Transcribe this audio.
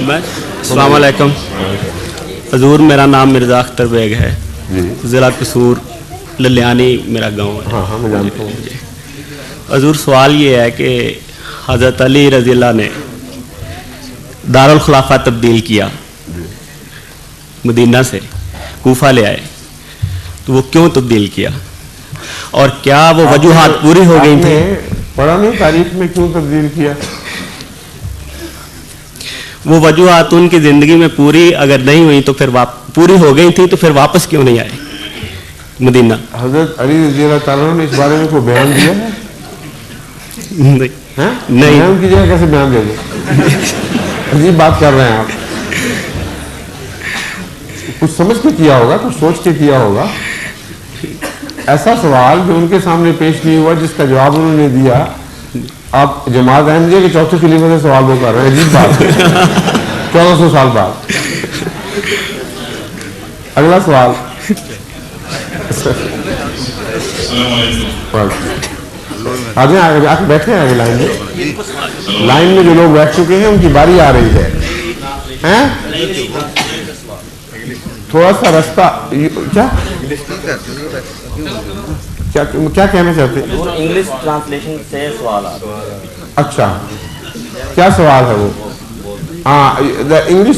محمد السلام علیکم حضور میرا نام مرزا اختر بیگ ہے ضلع قصور للیانی میرا گاؤں ہے. ہاں میں جانتا ہوں. حضور سوال یہ ہے کہ حضرت علی رضی اللہ نے دارالخلافہ تبدیل کیا, مدینہ سے کوفہ لے آئے, تو وہ کیوں تبدیل کیا اور کیا وہ وجوہات پوری ہو گئی تھیں؟ پڑھا نہیں تاریخ میں کیوں تبدیل کیا؟ وہ وجوہات ان کی زندگی میں پوری اگر نہیں ہوئی تو پھر پوری ہو گئی تھی تو پھر واپس کیوں نہیں آئے مدینہ؟ حضرت علی رضی اللہ تعالیٰ نے اس بارے میں کوئی بیان دیا ہے؟ نہیں. بیان کی جگہ کیسے بیان دے دیں؟ عجیب بات کر رہے ہیں آپ. کچھ سمجھ کے کیا ہوگا, کچھ سوچ کے کیا ہوگا. ایسا سوال جو ان کے سامنے پیش نہیں ہوا جس کا جواب انہوں نے دیا, آپ جماعت احمدیہ کے چوتھے خلیفہ سے سوال وہ کر رہے ہیں. عجیب بات ہے. 1400 سال بعد. اگلا سوال. آگے آگے بیٹھے ہیں. آگے لائن میں جو لوگ بیٹھ چکے ہیں ان کی باری آ رہی ہے. تھوڑا سا رستہ کیا کہنا چاہتے ہیں؟ انگلش ٹرانسلیشن سے سوال آ رہا ہے. اچھا, کیا سوال ہے وہ؟ ہاں, انگلش